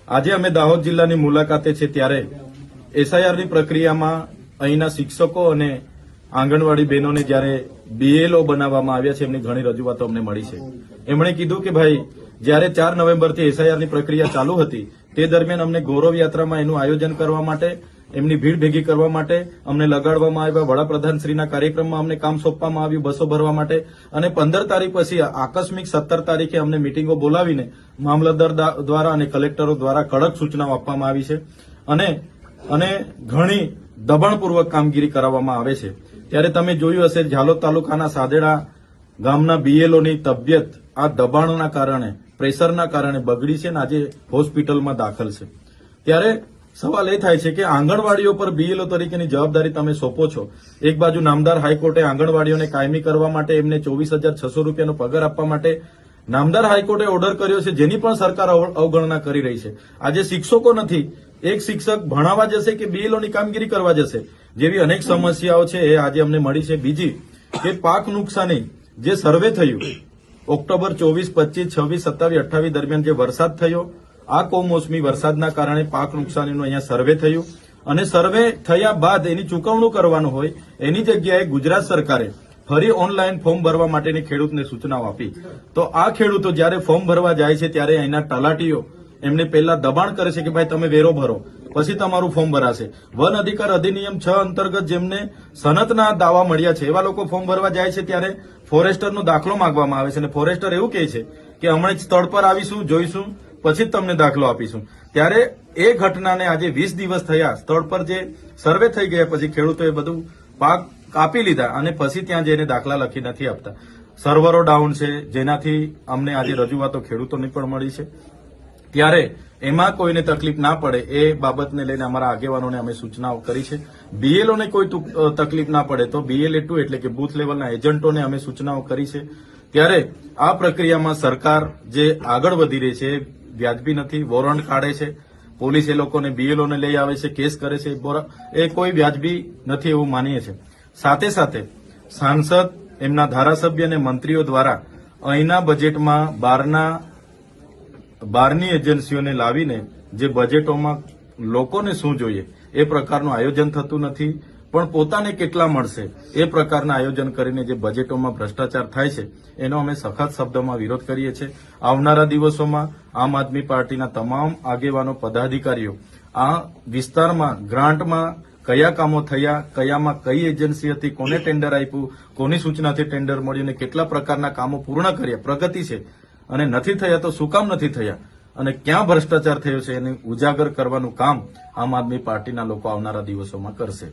આજે અમે દાહોદ જિલ્લાની મુલાકાતે છે ત્યારે એસઆઈઆરની પ્રક્રિયામાં અહીંના શિક્ષકો અને આંગણવાડી બહેનોને જ્યારે બીએલઓ બનાવવામાં આવ્યા છે એમની ઘણી રજૂઆતો અમને મળી છે. એમણે કીધું કે ભાઈ જ્યારે 4 નવેમ્બરથી એસઆઈઆરની પ્રક્રિયા ચાલુ હતી તે દરમિયાન અમને ગૌરવ યાત્રામાં એનું આયોજન કરવા માટે, એમની ભીડ ભેગી કરવા માટે અમને લગાડવામાં આવ્યા. વડાપ્રધાનશ્રીના કાર્યક્રમમાં અમને કામ સોંપવામાં આવ્યું બસો ભરવા માટે, અને 15 તારીખ પછી આકસ્મિક 17 તારીખે અમને મિટિંગો બોલાવીને મામલતદાર દ્વારા અને કલેક્ટરો દ્વારા કડક સૂચનાઓ આપવામાં આવી છે અને ઘણી દબાણપૂર્વક કામગીરી કરાવવામાં આવે છે. ત્યારે તમે જોયું હશે ઝાલોદ તાલુકાના સાદેડા ગામના બીએલઓની તબિયત આ દબાણના કારણે, પ્રેશરના કારણે બગડી છે અને આજે હોસ્પિટલમાં દાખલ છે. ત્યારે સવાલ એ થાય છે કે આંગણવાડીઓ પર બીએલઓ તરીકેની જવાબદારી તમે સોંપો છો. એક બાજુ નામદાર હાઈકોર્ટે આંગણવાડીઓને કાયમી કરવા માટે એમને 24,600 રૂપિયાનો પગાર આપવા માટે નામદાર હાઈકોર્ટે ઓર્ડર કર્યો છે, જેની પણ સરકાર અવગણના કરી રહી છે. આજે શિક્ષકો નથી, એક શિક્ષક ભણાવવા જશે કે બીએલઓની કામગીરી કરવા જશે જેવી અનેક સમસ્યાઓ છે એ આજે અમને મળી છે. બીજી કે પાક નુકસાની જે સર્વે થયું ઓક્ટોબર 24, 25, 26, 27, 28 દરમિયાન જે વરસાદ થયો, આ કમોસમી વરસાદના કારણે પાક નુકસાનીનું અહીંયા સર્વે થયું અને સર્વે થયા બાદ એની ચૂકવણું કરવાનું હોય એની જગ્યાએ ગુજરાત સરકારે ફરી ઓનલાઈન ફોર્મ ભરવા માટેની ખેડૂતને સૂચનાઓ આપી. તો આ ખેડૂતો જ્યારે ફોર્મ ભરવા જાય છે ત્યારે અહીંના તલાટીઓ એમને પહેલા દબાણ કરે છે કે ભાઈ તમે વેરો ભરો પછી તમારું ફોર્મ ભરાશે. વન અધિકાર અધિનિયમ 6 અંતર્ગત જેમને સનતના દાવા મળ્યા છે એવા લોકો ફોર્મ ભરવા જાય છે ત્યારે ફોરેસ્ટરનો દાખલો માંગવામાં આવે છે અને ફોરેસ્ટર એવું કહે છે કે હમણાં જ સ્થળ પર આવીશું, જોઈશું, પછી જ તમને દાખલો આપીશું. ત્યારે એ ઘટનાને આજે 20 દિવસ થયા, સ્થળ પર જે સર્વે થઈ ગયા પછી ખેડૂતોએ બધું પાક કાપી લીધા અને પછી ત્યાં જઈને દાખલા લખી નથી આપતા. સર્વરો ડાઉન છે, જેનાથી અમને આજે રજૂઆતો ખેડૂતોની પણ મળી છે. ત્યારે એમાં કોઈને તકલીફ ના પડે એ બાબતને લઈને અમારા આગેવાનોને અમે સૂચનાઓ કરી છે. બીએલઓને કોઈ તકલીફ ના પડે તો BLA2 એટલે કે બૂથ લેવલના એજન્ટોને અમે સૂચનાઓ કરી છે. ત્યારે આ પ્રક્રિયામાં સરકાર જે આગળ વધી રહી છે વ્યાજબી નથી. વોરંટ કાઢે છે, પોલીસ એ લોકોને બીએલઓને લઈ આવે છે, કેસ કરે છે, એ કોઈ વ્યાજબી નથી એવું માનીએ છીએ. સાથે સાથે સાંસદ, એમના ધારાસભ્ય અને મંત્રીઓ દ્વારા અહીંના બજેટમાં બહારની એજન્સીઓને લાવીને જે બજેટોમાં લોકોને શું જોઈએ એ પ્રકારનું આયોજન થતું નથી, પણ પોતાને કેટલા મળશે એ પ્રકારના આયોજન કરીને જે બજેટોમાં ભ્રષ્ટાચાર થાય છે એનો અમે સખત શબ્દોમાં વિરોધ કરીએ છીએ. આવનારા દિવસોમાં આમ આદમી પાર્ટીના તમામ આગેવાનો, પદાધિકારીઓ આ વિસ્તારમાં ગ્રાન્ટમાં કયા કામો થયા, કયામાં કઈ એજન્સી હતી, કોને ટેન્ડર આપ્યું, કોની સૂચનાથી ટેન્ડર મળ્યું અને કેટલા પ્રકારના કામો પૂર્ણ કર્યા, પ્રગતિ છે અને નથી થયા તો શું કામ નથી થયા અને ક્યાં ભ્રષ્ટાચાર થયો છે એને ઉજાગર કરવાનું કામ આમ આદમી પાર્ટીના લોકો આવનારા દિવસોમાં કરશે.